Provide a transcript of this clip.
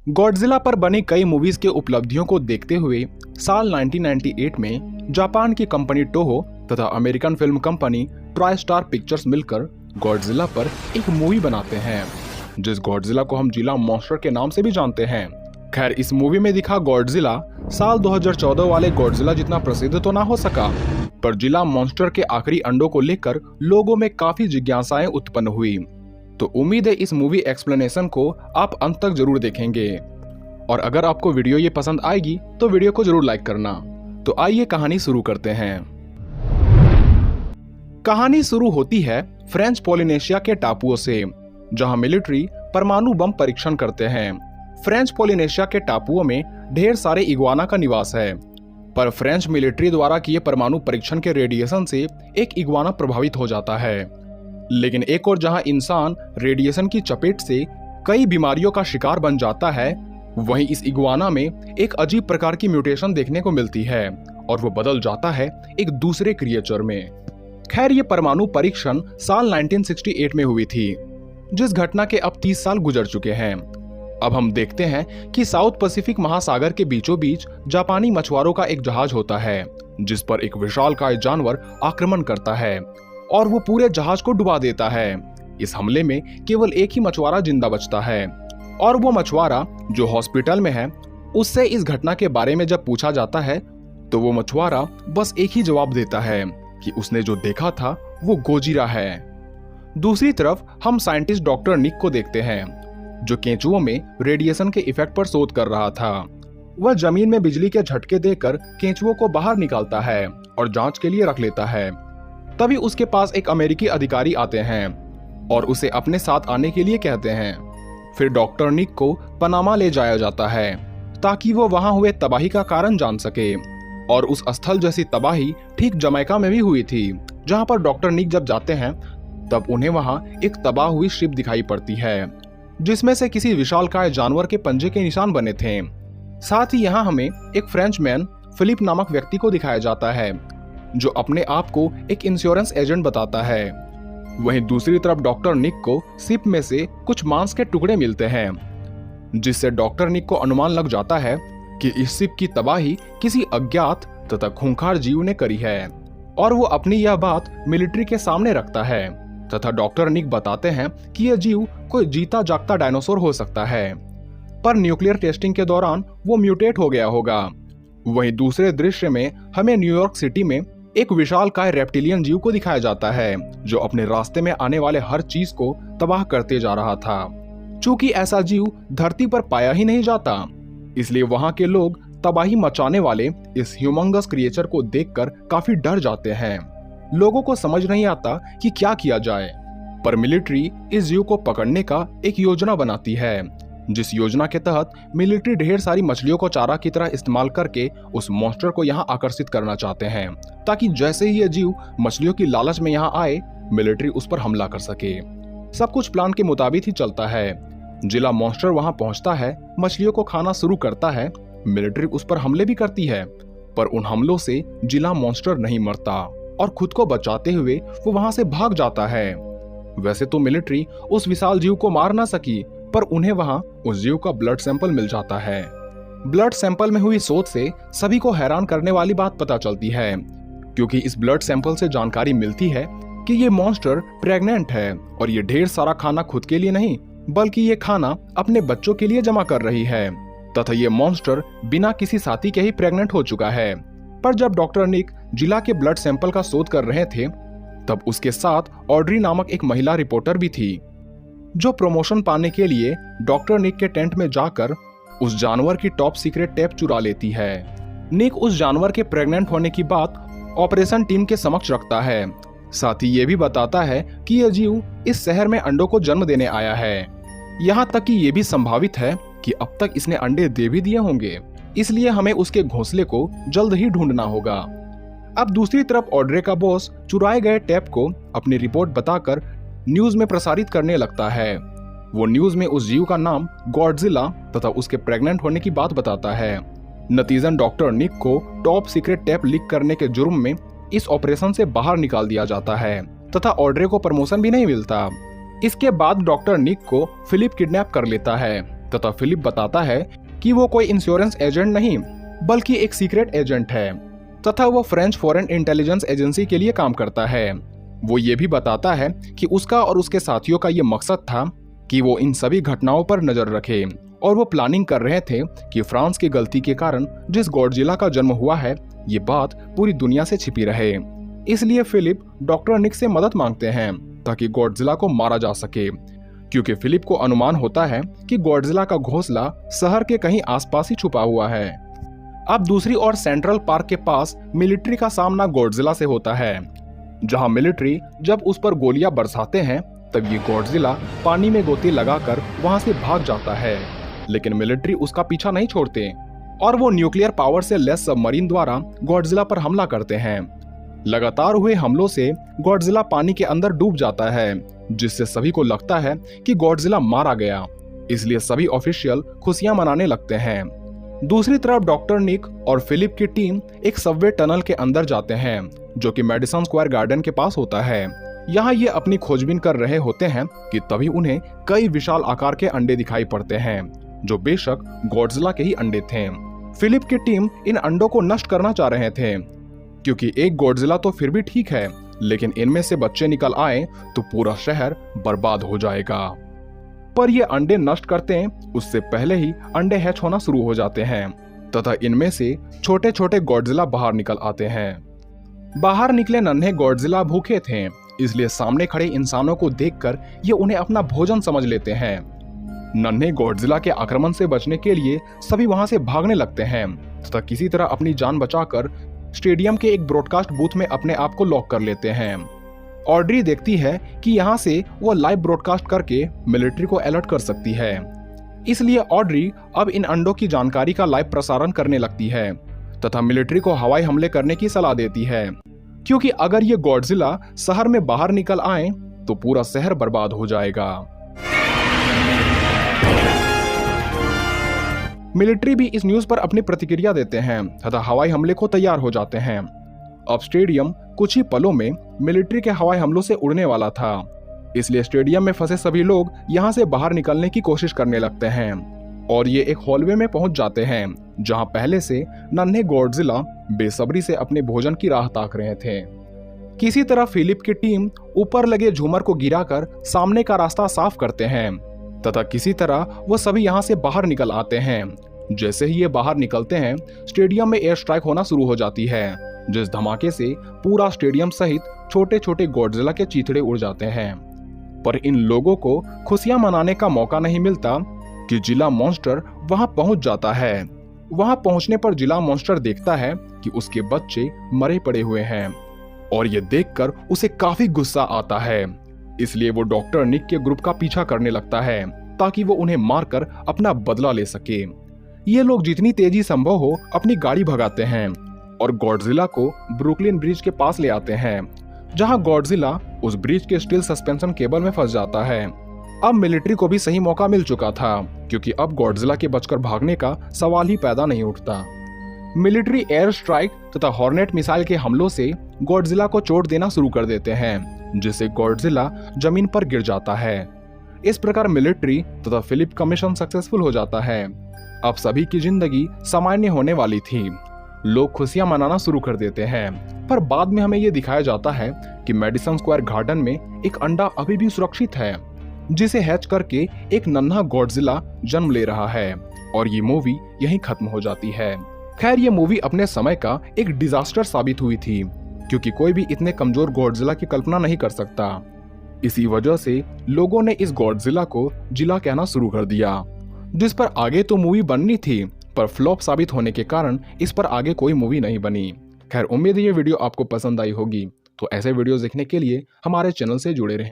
Godzilla पर बनी कई मूवीज के उपलब्धियों को देखते हुए साल 1998 में जापान की कंपनी टोहो तथा American film company try star pictures मिलकर गॉडजिला पर एक मूवी बनाते हैं, जिस गॉडजिला को हम जिला मॉन्स्टर के नाम से भी जानते हैं। खैर, इस मूवी में दिखा गॉडजिला साल 2014 वाले गॉडजिला जितना प्रसिद्ध तो ना हो सका, पर जिला मॉन्स्टर के आखिरी अंडों को लेकर लोगों में काफी जिज्ञासाएं उत्पन्न हुई। तो उम्मीद है इस मूवी एक्सप्लेनेशन को आप अंत तक जरूर देखेंगे, और अगर आपको वीडियो ये पसंद आएगी तो वीडियो को जरूर लाइक करना। तो आइए कहानी शुरू करते हैं। कहानी शुरू होती है फ्रेंच पोलिनेशिया के टापुओं से, जहां मिलिट्री परमाणु बम परीक्षण करते हैं। फ्रेंच पोलिनेशिया के टापुओं में ढेर सारे इग्वाना का निवास है, पर फ्रेंच मिलिट्री द्वारा किए परमाणु परीक्षण के रेडिएशन से एक इग्वाना प्रभावित हो जाता है। लेकिन एक और जहां इंसान रेडिएशन की चपेट से कई बीमारियों का शिकार बन जाता है, वहीं इस इग्वाना में एक अजीब प्रकार की म्यूटेशन देखने को मिलती है और वो बदल जाता है एक दूसरे क्रिएचर में। खैर, ये परमाणु परीक्षण साल 1968 में हुई थी, जिस घटना के अब 30 साल गुजर चुके हैं। अब हम देखते हैं कि साउथ पैसिफिक महासागर के बीचों बीच जापानी मछुआरों का एक जहाज होता है, जिस पर एक विशालकाय जानवर आक्रमण करता है और वो पूरे जहाज को डुबा देता है। इस हमले में केवल एक ही मछुआरा जिंदा बचता है, और वो मछुआरा जो हॉस्पिटल में है, उससे इस घटना के बारे में जब पूछा जाता है तो वो मछुआरा बस एक ही जवाब देता है कि उसने जो देखा था वो गोजिरा है। दूसरी तरफ हम साइंटिस्ट डॉक्टर निक को देखते हैं, जो केंचुओं में रेडिएशन के इफेक्ट पर शोध कर रहा था। वह जमीन में बिजली के झटके देकर केंचुओं को बाहर निकालता है और जांच के लिए रख लेता है। तभी उसके पास एक अमेरिकी अधिकारी आते हैं और उसे अपने साथ आने के लिए कहते हैं। फिर डॉक्टर निक को पनामा ले जाया जाता है ताकि वो वहां हुए तबाही का कारण जान सके, और उस स्थल जैसी तबाही ठीक जमैका में भी हुई थी। जहां पर डॉक्टर निक जब जाते हैं तब उन्हें वहां एक तबाह हुई शिप दिखाई पड़ती है, जिसमें से किसी विशालकाय जानवर के पंजे के निशान बने थे। साथ ही यहाँ हमें एक फ्रेंचमैन फिलिप नामक व्यक्ति को दिखाया जाता है, जो अपने आप को एक इंश्योरेंस एजेंट बताता है। वहीं दूसरी तरफ डॉक्टर निक को शिप में से कुछ मांस के टुकड़े मिलते हैं, जिससे डॉक्टर निक को अनुमान लग जाता है कि इस शिप की तबाही किसी अज्ञात तथा खूंखार जीव ने करी है, और वो अपनी यह बात मिलिट्री के सामने रखता है। तथा डॉक्टर निक बताते हैं कि यह जीव कोई जीता जागता डायनासोर हो सकता है, पर न्यूक्लियर टेस्टिंग के दौरान वो म्यूटेट हो गया होगा। वहीं दूसरे दृश्य में हमें न्यूयॉर्क सिटी में एक विशालकाय रेप्टिलियन जीव को दिखाया जाता है, जो अपने रास्ते में आने वाले हर चीज को तबाह करते जा रहा था। चूंकि ऐसा जीव धरती पर पाया ही नहीं जाता, इसलिए वहां के लोग तबाही मचाने वाले इस ह्यूमंगस क्रिएचर को देखकर काफी डर जाते हैं। लोगों को समझ नहीं आता कि क्या किया जाए, पर मिलिट्री इस जीव को पकड़ने का एक योजना बनाती है, जिस योजना के तहत मिलिट्री ढेर सारी मछलियों को चारा की तरह इस्तेमाल करके उस मॉन्स्टर को यहाँ आकर्षित करना चाहते हैं, ताकि जैसे ही यह जीव मछलियों की लालच में यहाँ आए, मिलिट्री उस पर हमला कर सके। सब कुछ प्लान के मुताबिक ही चलता है। जिला मॉन्स्टर वहां पहुंचता है, मछलियों को खाना शुरू करता है। मिलिट्री उस पर हमले भी करती है, पर उन हमलों से जिला मॉन्स्टर नहीं मरता और खुद को बचाते हुए वो वहां से भाग जाता है। वैसे तो मिलिट्री उस विशाल जीव को मार ना सकी, पर उन्हें वहां उस जीव का ब्लड सैंपल मिल जाता है। ब्लड सैंपल में हुई शोध से सभी को हैरान करने वाली बात पता चलती है, क्योंकि इस ब्लड सैंपल से जानकारी मिलती है कि ये मॉन्स्टर प्रेग्नेंट है, और ये ढेर सारा खाना खुद के लिए नहीं, बल्कि ये खाना अपने बच्चों के लिए जमा कर रही है। तथा ये मॉन्स्टर बिना किसी साथी के ही प्रेग्नेंट हो चुका है। पर जब डॉक्टर निक जिला के ब्लड सैंपल का शोध कर रहे थे, तब उसके साथ ऑड्री नामक एक महिला रिपोर्टर भी थी, जो प्रमोशन पाने के लिए डॉक्टर निक के टेंट में जाकर उस जानवर की टॉप सीक्रेट टेप चुरा लेती है। निक उस जानवर के प्रेग्नेंट होने की बात ऑपरेशन टीम के समक्ष रखता है। साथ ही ये भी बताता है कि यह जीव इस शहर में अंडों को जन्म देने आया है। यहाँ तक कि ये भी संभावित है कि अब तक इसने अंडे दे भी दिए होंगे, इसलिए हमें उसके घोंसले को जल्द ही ढूंढना होगा। अब दूसरी तरफ ऑड्रे का बॉस चुराए गए टेप को अपनी रिपोर्ट बताकर न्यूज में प्रसारित करने लगता है। वो न्यूज में उस जीव का नाम गॉडजिला तथा उसके प्रेग्नेंट होने की बात बताता है। नतीजन डॉक्टर निक को टॉप सीक्रेट टेप लीक करने के जुर्म में इस ऑपरेशन से बाहर निकाल दिया जाता है, तथा ऑड्रे को प्रमोशन भी नहीं मिलता। इसके बाद डॉक्टर निक को फिलिप किडनैप कर लेता है तथा फिलिप बताता है कि वो कोई इंश्योरेंस एजेंट नहीं बल्कि एक सीक्रेट एजेंट है तथा वो फ्रेंच फॉरेन इंटेलिजेंस एजेंसी के लिए काम करता है। वो ये भी बताता है कि उसका और उसके साथियों का ये मकसद था कि वो इन सभी घटनाओं पर नजर रखे और वो प्लानिंग कर रहे थे कि फ्रांस की गलती के कारण जिस गॉडजिला का जन्म हुआ है ये बात पूरी दुनिया से छिपी रहे। इसलिए फिलिप डॉक्टर निक से मदद मांगते हैं ताकि गॉडजिला को मारा जा सके, क्योंकि फिलिप को अनुमान होता है कि गॉडजिला का घोंसला शहर के कहीं आसपास ही छुपा हुआ है। अब दूसरी ओर सेंट्रल पार्क के पास मिलिट्री का सामना गॉडजिला से होता है, जहां मिलिट्री जब उस पर गोलियां बरसाते हैं तब ये गॉडजिला पानी में गोती लगाकर वहां से भाग जाता है, लेकिन मिलिट्री उसका पीछा नहीं छोड़ते और वो न्यूक्लियर पावर से लैस सबमरीन द्वारा गॉडजिला पर हमला करते हैं। लगातार हुए हमलों से गॉडजिला पानी के अंदर डूब जाता है, जिससे सभी को लगता है कि गॉडजिला मारा गया। इसलिए सभी ऑफिशियल खुशियां मनाने लगते हैं। दूसरी तरफ डॉक्टर निक और फिलिप की टीम एक सबवे टनल के अंदर जाते हैं जो कि मैडिसन स्क्वायर गार्डन के पास होता है। यहाँ ये अपनी खोजबीन कर रहे होते हैं कि तभी उन्हें कई विशाल आकार के अंडे दिखाई पड़ते हैं जो बेशक गॉडजिला के ही अंडे थे। फिलिप की टीम इन अंडों को नष्ट करना चाह रहे थे क्योंकि एक गॉडजिला तो फिर भी ठीक है, लेकिन इनमें से बच्चे निकल आए तो पूरा शहर बर्बाद हो जाएगा। पर ये अंडे नष्ट करते हैं उससे पहले ही अंडे हैच होना शुरू हो जाते हैं तथा इनमें से छोटे छोटे गॉडजिला बाहर निकल आते हैं। बाहर निकले नन्हे गॉडजिला भूखे थे, इसलिए सामने खड़े इंसानों को देखकर ये उन्हें अपना भोजन समझ लेते हैं। नन्हे गॉडजिला के आक्रमण से बचने के लिए सभी वहां से भागने लगते हैं तथा किसी तरह अपनी जान बचाकर स्टेडियम के एक ब्रॉडकास्ट बूथ में अपने आप को लॉक कर लेते हैं। ऑड्री देखती है कि यहाँ से वो लाइव ब्रॉडकास्ट करके मिलिट्री को अलर्ट कर सकती है, इसलिए ऑड्री अब इन अंडों की जानकारी का लाइव प्रसारण करने लगती है तथा मिलिट्री को हवाई हमले करने की सलाह देती है, क्योंकि अगर ये गॉडजिला शहर में बाहर निकल आए तो पूरा शहर बर्बाद हो जाएगा। मिलिट्री भी इस न्यूज पर अपनी प्रतिक्रिया देते हैं तथा हवाई हमले को तैयार हो जाते हैं। अब स्टेडियम कुछ ही पलों में मिलिट्री के हवाई हमलों से उड़ने वाला था, इसलिए स्टेडियम में फंसे सभी लोग यहाँ से बाहर निकलने की कोशिश करने लगते हैं और ये एक हॉलवे में पहुंच जाते हैं जहां पहले से नन्हे गॉडजिला बेसब्री से अपने भोजन की राह ताक रहे थे। किसी तरह फिलिप की टीम ऊपर लगे झूमर को गिराकर सामने का रास्ता साफ करते हैं तथा किसी तरह वो सभी यहाँ से बाहर निकल आते हैं। जैसे ही ये बाहर निकलते हैं स्टेडियम में एयर स्ट्राइक होना शुरू हो जाती है, जिस धमाके से पूरा स्टेडियम सहित छोटे छोटे गॉडजिला के चीथड़े उड़ जाते हैं। पर इन लोगों को खुशियां मनाने का मौका नहीं मिलता कि जिला मॉन्स्टर वहां पहुंच जाता है। वहां पहुंचने पर जिला मॉन्स्टर देखता है कि उसके बच्चे मरे पड़े हुए हैं और ये देखकर उसे काफी गुस्सा आता है, इसलिए वो डॉक्टर निक के ग्रुप का पीछा करने लगता है ताकि वो उन्हें मारकर अपना बदला ले सके। ये लोग जितनी तेजी संभव हो अपनी गाड़ी भगाते हैं और गॉडजिला को ब्रुकलिन ब्रिज के पास ले आते हैं, जहां गॉडजिला उस ब्रिज के स्टील सस्पेंशन केबल में फंस जाता है। अब मिलिट्री को भी सही मौका मिल चुका था, क्योंकि अब गॉडजिला के बचकर भागने का सवाल ही पैदा नहीं उठता। मिलिट्री एयर स्ट्राइक तथा हॉर्नेट मिसाइल के हमलों से गॉडजिला को चोट देना शुरू कर देते हैं, जिससे गॉडजिला जमीन पर गिर जाता है। इस प्रकार मिलिट्री तथा फिलिप का मिशन सक्सेसफुल हो जाता है। अब सभी की जिंदगी सामान्य होने वाली थी। लोग खुशियां मनाना शुरू कर देते हैं, पर बाद में हमें यह दिखाया जाता है कि मैडिसन स्क्वायर गार्डन में एक अंडा अभी भी सुरक्षित है, जिसे हैच करके एक नन्हा गॉडजिला जन्म ले रहा है और ये मूवी यहीं खत्म हो जाती है। खैर, ये मूवी अपने समय का एक डिजास्टर साबित हुई थी, क्योंकि कोई भी इतने कमजोर गॉडजिला की कल्पना नहीं कर सकता। इसी वजह से लोगों ने इस गॉडजिला को जिला कहना शुरू कर दिया, जिस पर आगे तो मूवी बननी थी, पर फ्लॉप साबित होने के कारण इस पर आगे कोई मूवी नहीं बनी। खैर, उम्मीद है ये वीडियो आपको पसंद आई होगी, तो ऐसे वीडियोस देखने के लिए हमारे चैनल से जुड़े रहें।